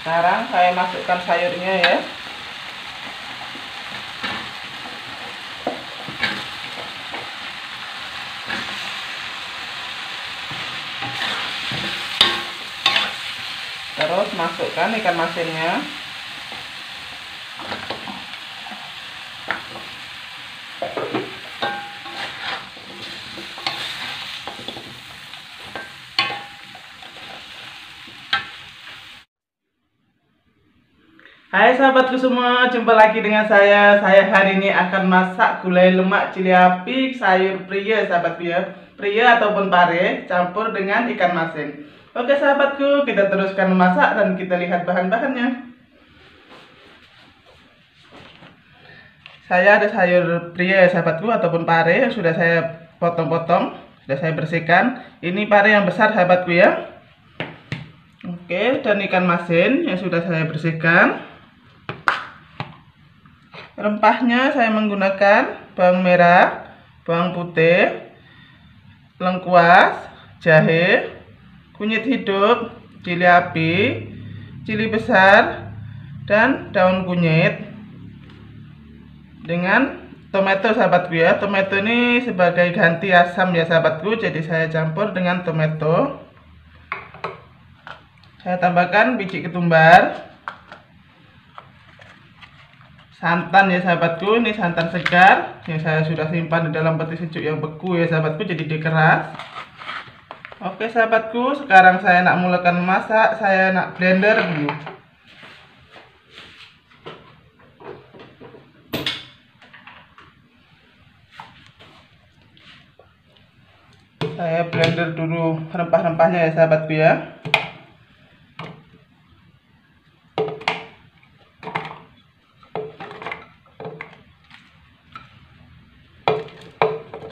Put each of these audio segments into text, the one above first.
Sekarang saya masukkan sayurnya ya. Terus masukkan ikan masinnya. Hai sahabatku semua, jumpa lagi dengan saya. Saya hari ini akan masak gulai lemak cili api sayur prie, sahabatku ya. Prie ataupun pare campur dengan ikan masin. Oke sahabatku, kita teruskan memasak dan kita lihat bahan-bahannya. Saya ada sayur prie sahabatku ataupun pare yang sudah saya potong-potong, sudah saya bersihkan. Ini pare yang besar sahabatku ya. Oke, dan ikan masin yang sudah saya bersihkan. Rempahnya saya menggunakan bawang merah, bawang putih, lengkuas, jahe, kunyit hidup, cili api, cili besar, dan daun kunyit. Dengan tomato sahabatku ya. Tomato ini sebagai ganti asam ya sahabatku, jadi saya campur dengan tomato. Saya tambahkan biji ketumbar, santan ya sahabatku, ini santan segar yang saya sudah simpan di dalam peti sejuk yang beku ya sahabatku, jadi dikeras. Oke sahabatku, sekarang saya nak mulakan memasak. Saya nak blender dulu. Saya blender dulu rempah-rempahnya ya sahabatku ya.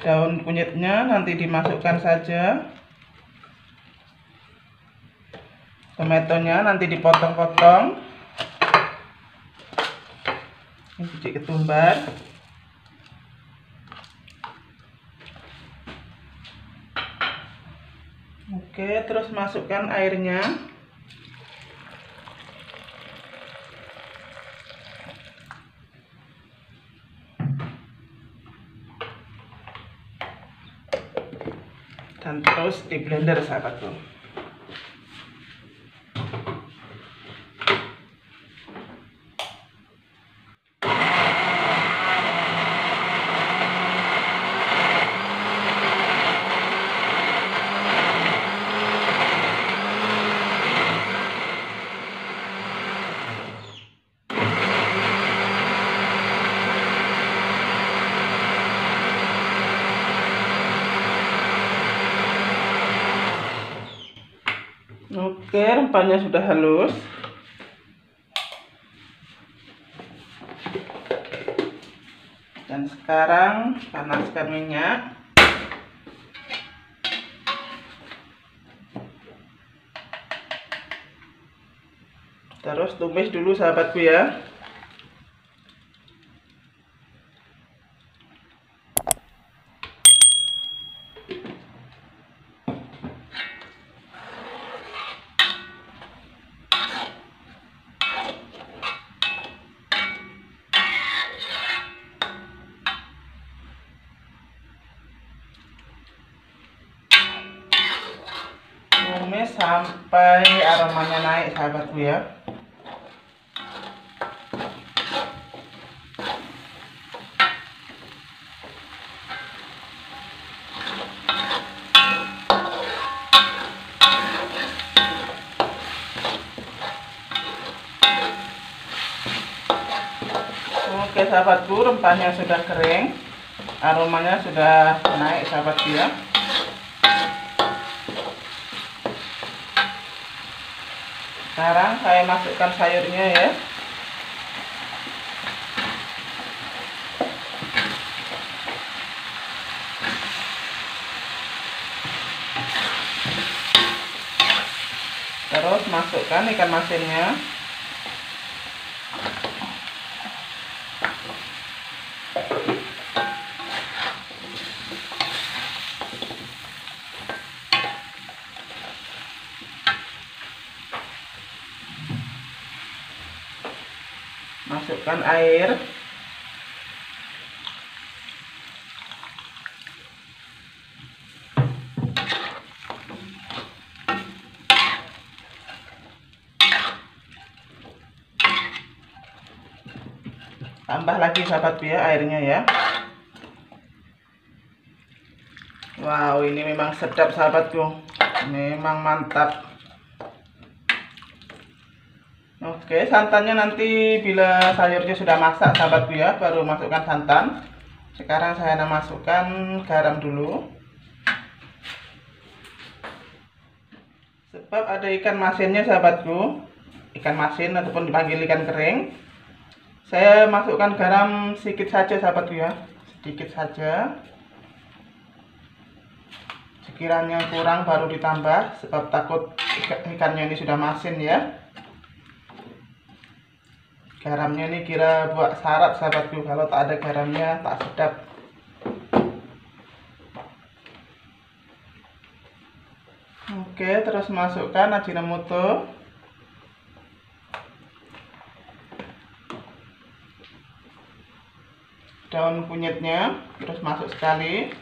Daun kunyitnya nanti dimasukkan saja. Tomatonya nanti dipotong-potong. Ini biji ketumbar. Oke, terus masukkan airnya. Dan terus di blender sahabatku. Oke, rempahnya sudah halus. Dan sekarang panaskan minyak. Terus tumis dulu sahabatku ya. Tumis sampai aromanya naik sahabatku ya. Oke sahabatku, rempahnya sudah kering, aromanya sudah naik sahabatku ya. Sekarang saya masukkan sayurnya ya. Terus masukkan ikan masinnya. Masukkan air. Tambah lagi sahabatku ya airnya ya. Wow, ini memang sedap sahabatku. Memang mantap. Oke, santannya nanti bila sayurnya sudah masak sahabatku ya, baru masukkan santan. Sekarang saya akan masukkan garam dulu. Sebab ada ikan masinnya sahabatku. Ikan masin ataupun dipanggil ikan kering. Saya masukkan garam sedikit saja sahabatku ya. Sedikit saja. Sekiranya kurang baru ditambah, sebab takut ikannya ini sudah masin ya. Garamnya ini kira buat syarat sahabatku, kalau tak ada garamnya tak sedap. Oke, terus masukkan Ajinomoto. Daun kunyitnya terus masuk sekali.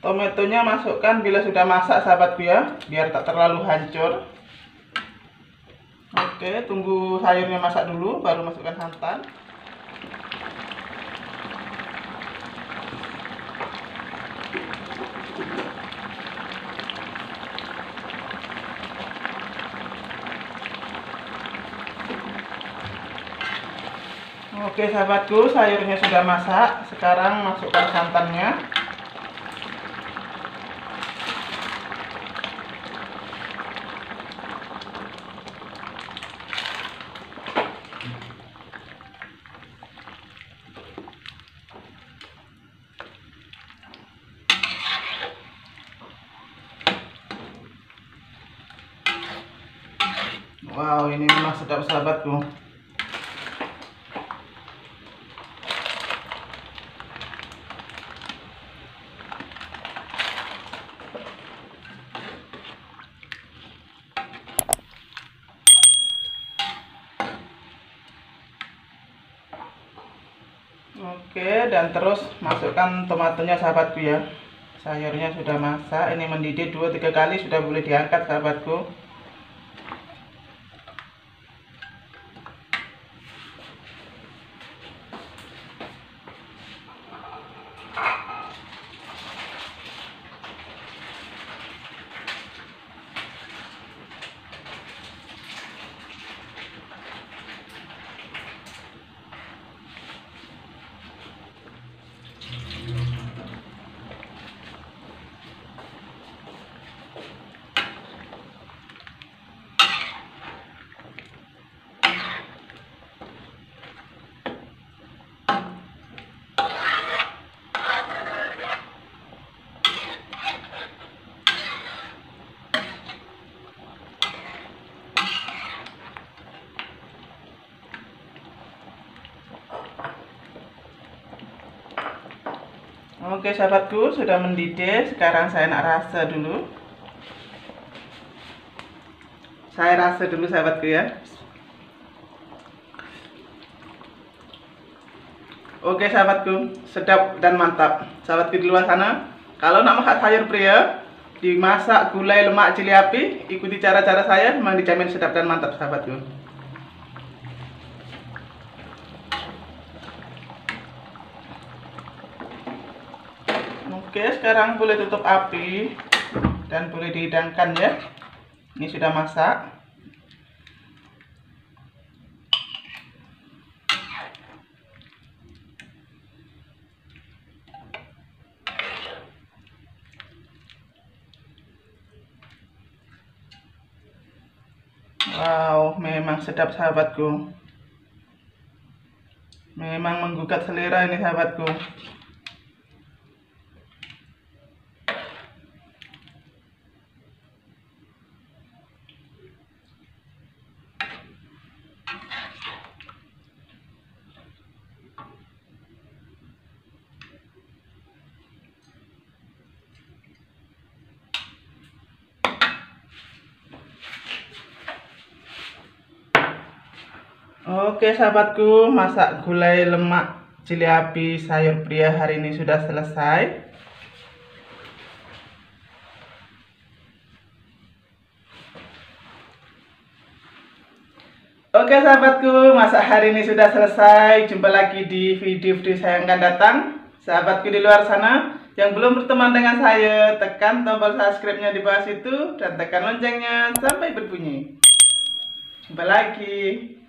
Tomatonya masukkan bila sudah masak sahabatku ya, biar tak terlalu hancur. Oke, tunggu sayurnya masak dulu baru masukkan santan. Oke sahabatku, sayurnya sudah masak. Sekarang masukkan santannya. Wow, ini memang sedap sahabatku. Oke, dan terus masukkan tomatonya sahabatku ya. Sayurnya sudah masak, ini mendidih 2-3 kali sudah boleh diangkat sahabatku. Oke sahabatku, sudah mendidih. Sekarang saya nak rasa dulu. Saya rasa dulu sahabatku ya. Oke sahabatku, sedap dan mantap. Sahabatku di luar sana, kalau nak masak sayur pria, dimasak gulai lemak cili api, ikuti cara-cara saya, memang dijamin sedap dan mantap sahabatku. Oke, sekarang boleh tutup api dan boleh dihidangkan ya. Ini sudah masak. Wow, memang sedap sahabatku. Memang menggugat selera ini sahabatku. Oke sahabatku, masak gulai lemak cili api sayur pria hari ini sudah selesai. Oke sahabatku, masak hari ini sudah selesai. Jumpa lagi di video-video saya yang akan datang. Sahabatku di luar sana yang belum berteman dengan saya, tekan tombol subscribe-nya di bawah situ dan tekan loncengnya sampai berbunyi. Jumpa lagi.